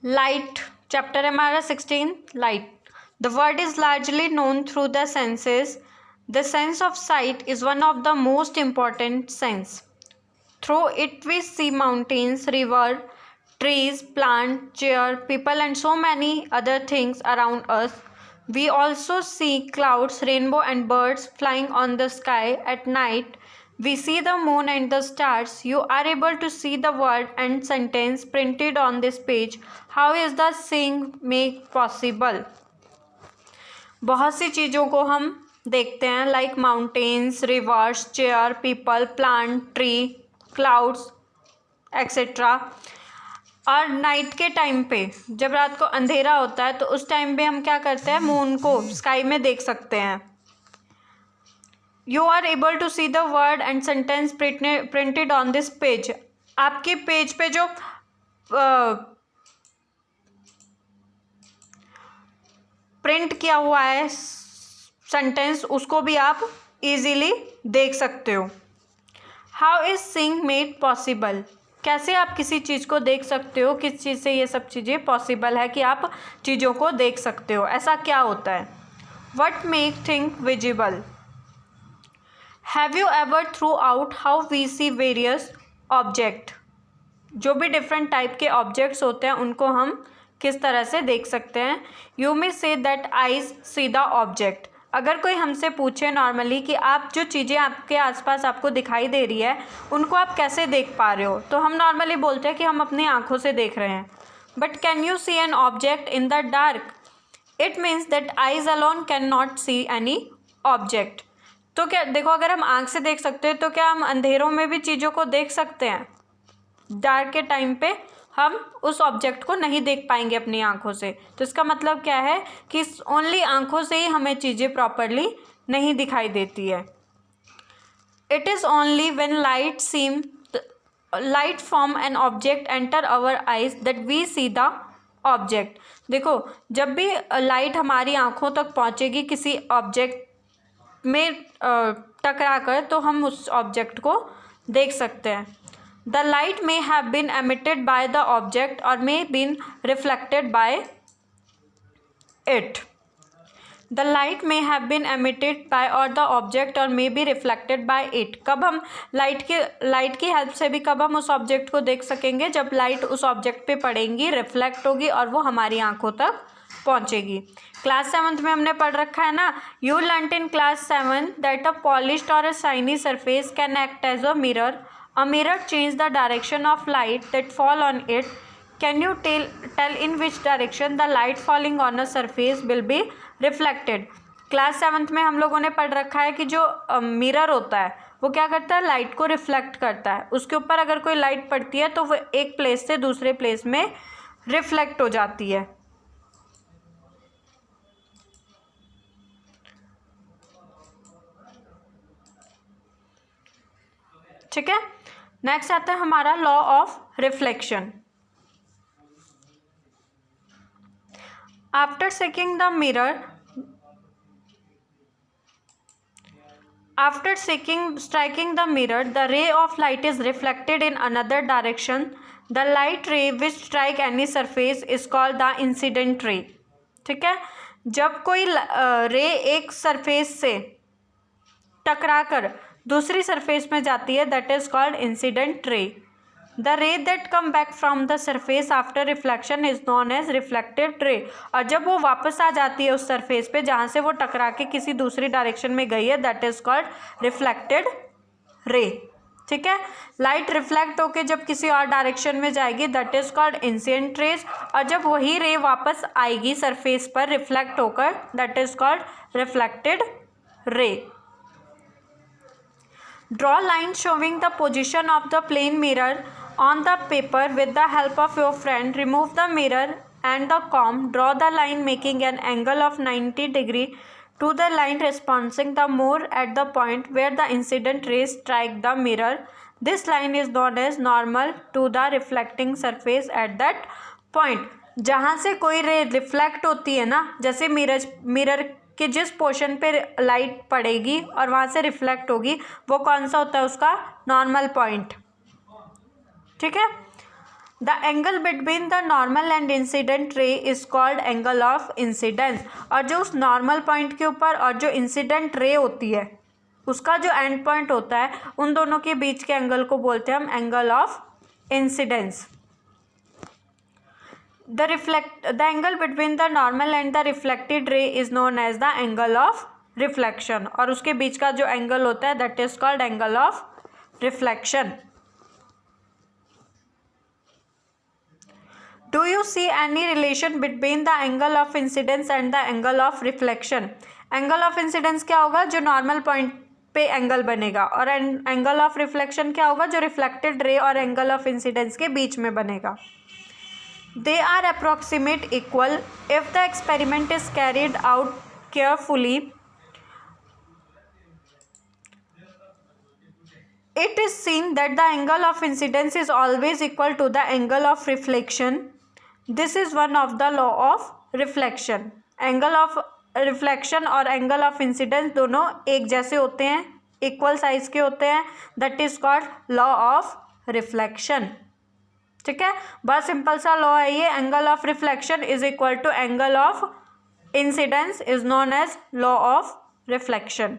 Light chapter है हमारा 16 light. The world is largely known through the senses. The sense of sight is one of the most important sense. Through it we see mountains, river, trees, plant, chair, people and so many other things around us. We also see clouds, rainbow and birds flying on the sky at night. We see the moon and the stars. You are able to see the word and sentence printed on this page. How is the seeing made possible? बहुत सी चीज़ों को हम देखते हैं like mountains, reverse, chair, people, plant, tree, clouds etcetera. और night के time पे जब रात को अंधेरा होता है तो उस टाइम पे हम क्या करते हैं, मून को स्काई में देख सकते हैं. You are able to see the word and sentence printed on this page. आपके पेज पे जो प्रिंट किया हुआ है सेंटेंस उसको भी आप इजीली देख सकते हो. How is seeing made possible? कैसे आप किसी चीज़ को देख सकते हो, किस चीज़ से ये सब चीज़ें पॉसिबल है कि आप चीज़ों को देख सकते हो, ऐसा क्या होता है? What make thing visible? Have you ever through out how we see various object? जो भी डिफरेंट टाइप के ऑब्जेक्ट्स होते हैं उनको हम किस तरह से देख सकते हैं. You may say that eyes C the object. अगर कोई हमसे पूछे नॉर्मली कि आप जो चीज़ें आपके आसपास आपको दिखाई दे रही है उनको आप कैसे देख पा रहे हो, तो हम नॉर्मली बोलते हैं कि हम अपनी आँखों से देख रहे हैं. But can you see an object in the dark? It means that eyes alone can not see any object. तो क्या देखो, अगर हम आँख से देख सकते हैं तो क्या हम अंधेरों में भी चीज़ों को देख सकते हैं? डार्क के टाइम पे हम उस ऑब्जेक्ट को नहीं देख पाएंगे अपनी आँखों से. तो इसका मतलब क्या है कि ओनली आँखों से ही हमें चीज़ें प्रॉपरली नहीं दिखाई देती है. It is only when light from an object enter our eyes that we see the object. देखो, जब भी लाइट हमारी आँखों तक पहुँचेगी किसी ऑब्जेक्ट में टकरा कर, तो हम उस ऑब्जेक्ट को देख सकते हैं. The light may have been emitted by the object or may been reflected by it. The light may have been emitted by or the object or may be reflected by it. कब हम light की help से भी कब हम उस object को देख सकेंगे? जब लाइट उस ऑब्जेक्ट पे पड़ेंगी, रिफ्लेक्ट होगी और वो हमारी आंखों तक पहुंचेगी. क्लास 7th में हमने पढ़ रखा है ना, you learned in class 7 that a polished और a shiny surface can act as a mirror. A mirror changes the direction of light that fall on it. Can you tell in which direction the light falling on a surface will be reflected? Class 7th में हम लोगों ने पढ़ रखा है कि जो mirror होता है वो क्या करता है, लाइट को रिफ्लेक्ट करता है. उसके ऊपर अगर कोई लाइट पड़ती है तो वो एक प्लेस से दूसरे प्लेस में रिफ्लेक्ट हो जाती है. ठीक है. नेक्स्ट आता है हमारा law of reflection. After striking the mirror the ray of light is reflected in another direction. The light रे विच strike any surface is called the incident रे. ठीक है. जब कोई रे एक सरफेस से टकरा कर दूसरी सरफेस में जाती है, that is called incident ray. The ray that come back from the surface after reflection is known as reflected ray. और जब वो वापस आ जाती है उस सरफेस पे जहाँ से वो टकरा के किसी दूसरी डायरेक्शन में गई है, that is called reflected ray. ठीक है. लाइट रिफ्लेक्ट होके जब किसी और डायरेक्शन में जाएगी, that is called incident raise. और जब वही रे वापस आएगी सरफेस पर रिफ्लेक्ट होकर, that is called reflected ray. Draw lines showing the position of the plane mirror on the paper with the help of your friend. Remove the mirror and the comb. Draw the line making an angle of 90 degree to the line responding the more at the point where the incident rays strike the mirror. This line is known as normal to the reflecting surface at that point. जहाँ से कोई रे reflect होती है ना, जैसे mirror कि जिस पोर्शन पे लाइट पड़ेगी और वहाँ से रिफ्लेक्ट होगी, वो कौन सा होता है उसका नॉर्मल पॉइंट. ठीक है. The angle between the normal and incident ray is called angle of incidence. और जो उस नॉर्मल पॉइंट के ऊपर और जो इंसिडेंट रे होती है उसका जो एंड पॉइंट होता है उन दोनों के बीच के एंगल को बोलते हैं हम angle of incidence. The angle between the normal and the reflected ray is known as the angle of reflection. और उसके बीच का जो एंगल होता है that is called angle of reflection. Do you see any relation between the angle of incidence and the angle of reflection? Angle of incidence क्या होगा? जो नॉर्मल पॉइंट पे एंगल बनेगा। और एंगल ऑफ रिफ्लेक्शन क्या होगा? जो रिफ्लेक्टेड रे और एंगल ऑफ इंसिडेंस के बीच में बनेगा। They are approximate equal if the experiment is carried out carefully. It is seen that the angle of incidence is always equal to the angle of reflection. This is one of the law of reflection. Angle of reflection और angle of incidence दोनों एक जैसे होते हैं, equal size के होते हैं. That is called law of reflection. ठीक है, बहुत सिंपल सा लॉ है ये. Angle of reflection is equal to angle of incidence is known as law of reflection.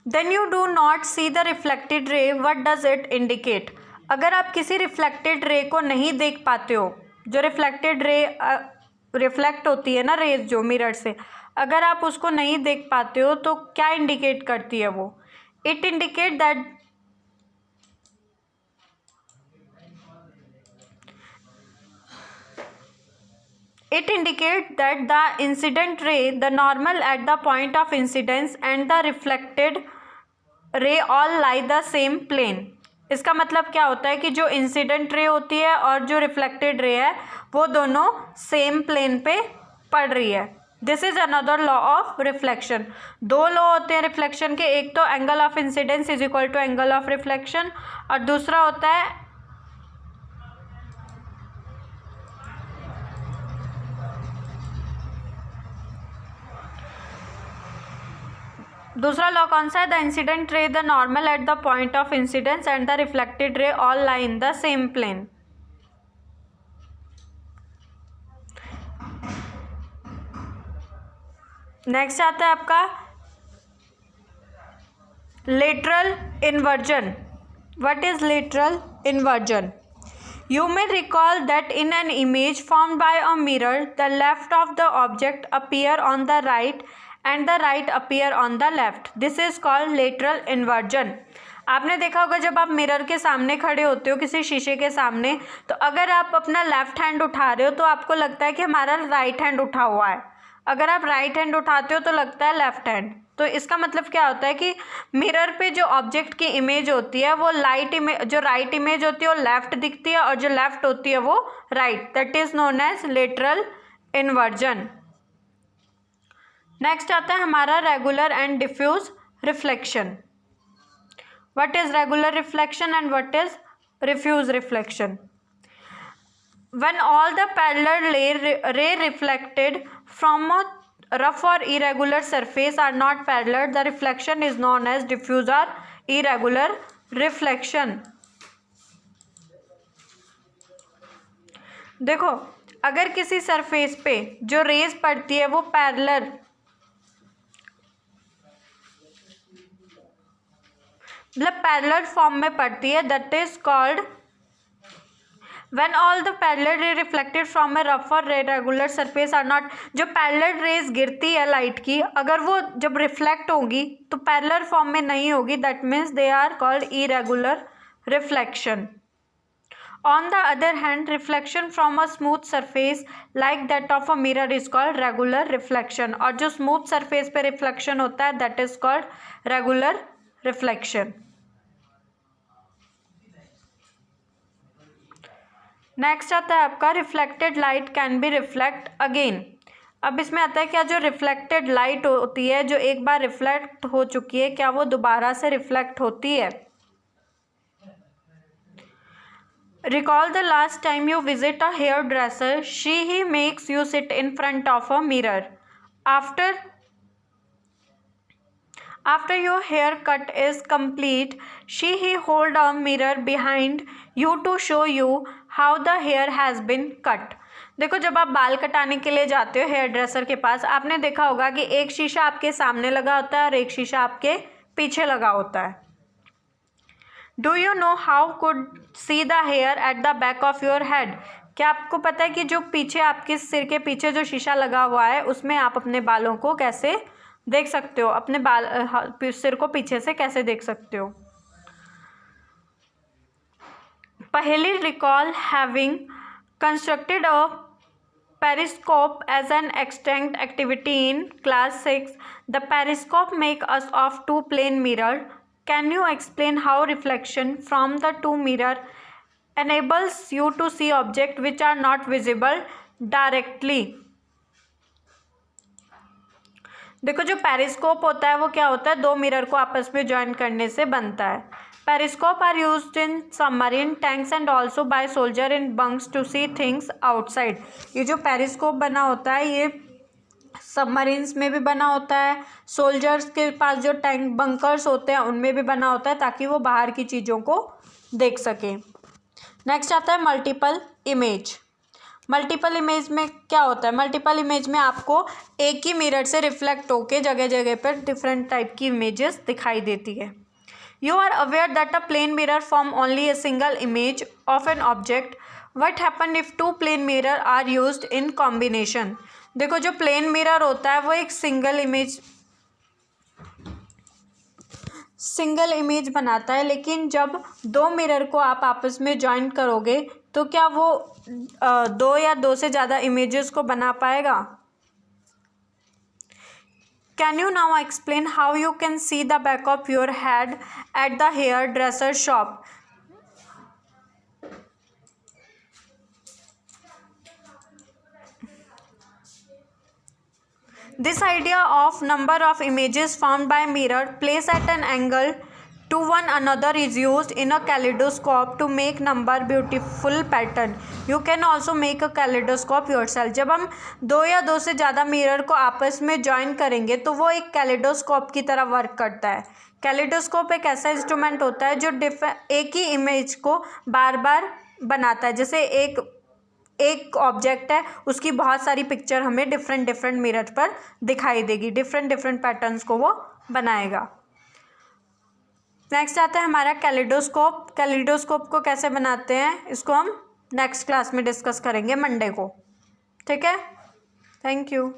Then you do not see the reflected ray, what does it indicate? अगर आप किसी reflected ray को नहीं देख पाते हो, जो रिफ्लेक्टेड रे रिफ्लेक्ट होती है ना रेज जो मिरर से, अगर आप उसको नहीं देख पाते हो तो क्या इंडिकेट करती है वो? It indicate that the incident ray, the normal at the point of incidence and the reflected ray all lie the same plane. इसका मतलब क्या होता है कि जो इंसिडेंट रे होती है और जो रिफ्लेक्टेड रे है वो दोनों सेम प्लेन पे पड़ रही है. This is another law of reflection. दो लॉ होते हैं रिफ्लेक्शन के, एक तो angle of incidence is equal to angle of reflection और दूसरा होता है दूसरा लॉ कौन सा है? The incident ray the normal at the point of incidence and the reflected ray all lie in the same plane. Next आता है आपका lateral inversion. What is lateral inversion? You may recall that in an image formed by a mirror, the left of the object appear on the right and the right appear on the left. This is called lateral inversion. आपने देखा होगा जब आप mirror के सामने खड़े होते हो किसी शीशे के सामने, तो अगर आप अपना लेफ्ट हैंड उठा रहे हो तो आपको लगता है कि हमारा राइट हैंड उठा हुआ है. अगर आप राइट हैंड उठाते हो तो लगता है लेफ्ट हैंड. तो इसका मतलब क्या होता है कि मिरर पे जो ऑब्जेक्ट की इमेज होती है वो जो राइट इमेज होती है वो लेफ्ट दिखती है और जो लेफ्ट होती है वो right. That is known as lateral inversion. Next आता है हमारा regular and diffuse reflection. What is regular reflection and what is diffuse reflection? When all the parallel ray reflected from a rough or irregular surface are not parallel, the reflection is known as diffuse or irregular reflection. देखो, अगर किसी surface पे जो raise पड़ती है वो parallel मतलब parallel form में पड़ती है, that is called when all the parallel ray reflected from a rough or irregular surface are not. जो parallel rays गिरती है लाइट की, अगर वो जब रिफ्लेक्ट होगी तो पैरेलल फॉर्म में नहीं होगी, that means they are called irregular reflection. On the other hand, reflection from a smooth surface like that of a mirror is called regular reflection. और जो smooth surface पे reflection होता है that is called regular reflection. Next आता है आपका reflected light can be reflect again. अब इसमें आता है क्या, जो रिफ्लेक्टेड लाइट होती है, जो एक बार रिफ्लेक्ट हो चुकी है, क्या वो दोबारा से रिफ्लेक्ट होती है? Recall the last time you visit a hairdresser. He makes you sit in front of a mirror. After your haircut is complete, he hold a mirror behind you to show you how the hair has been cut. देखो, जब आप बाल कटाने के लिए जाते हो hair dresser के पास, आपने देखा होगा कि एक शीशा आपके सामने लगा होता है और एक शीशा आपके पीछे लगा होता है. Do you know how could see the hair at the back of your head? क्या आपको पता है कि जो पीछे आपके सिर के पीछे जो शीशा लगा हुआ है, उसमें आप अपने बालों को कैसे देख सकते हो? अपने बाल सिर को पीछे से कैसे देख सकते हो? पहली, recall having constructed a periscope as an extinct activity in class 6. The periscope make us of two plane mirror. Can you explain how reflection from the two mirror enables you to see objects which are not visible directly? देखो, जो periscope होता है वो क्या होता है, दो mirror को आपस में ज्वाइन करने से बनता है. Periscope are used in submarine tanks and also by soldier in bunks to see things outside. ये जो पेरिस्कोप बना होता है ये सबमरीन्स में भी बना होता है, सोल्जर्स के पास जो टैंक बंकर्स होते हैं उनमें भी बना होता है, ताकि वो बाहर की चीज़ों को देख सकें. नेक्स्ट आता है मल्टीपल इमेज. मल्टीपल इमेज में क्या होता है? मल्टीपल इमेज में आपको एक ही मिरर से रिफ्लेक्ट होकर जगह जगह पर डिफरेंट टाइप की इमेजेस दिखाई देती है. You are aware that a plane mirror form only a single image of an object. What happen if two plane mirror are used in combination? देखो, जो प्लेन मिरर होता है वो एक सिंगल इमेज बनाता है, लेकिन जब दो मिरर को आप आपस में ज्वाइन करोगे तो क्या वो दो या दो से ज़्यादा इमेजेस को बना पाएगा? Can you now explain how you can see the back of your head at the hairdresser shop? This idea of number of images formed by mirror placed at an angle to one another is used in a kaleidoscope to make number beautiful pattern. You can also make a kaleidoscope yourself. जब हम दो या दो से ज़्यादा mirror को आपस में ज्वाइन करेंगे तो वो एक कैलिडोस्कोप की तरह वर्क करता है. कैलिडोस्कोप एक ऐसा इंस्ट्रूमेंट होता है जो एक ही इमेज को बार बार बनाता है. जैसे एक ऑब्जेक्ट है, उसकी बहुत सारी पिक्चर हमें डिफरेंट मिरर पर दिखाई देगी, डिफरेंट पैटर्न्स को वो बनाएगा. नेक्स्ट आता है हमारा कैलिडोस्कोप. कैलिडोस्कोप को कैसे बनाते हैं इसको हम नेक्स्ट क्लास में डिस्कस करेंगे मंडे को. ठीक है, थैंक यू.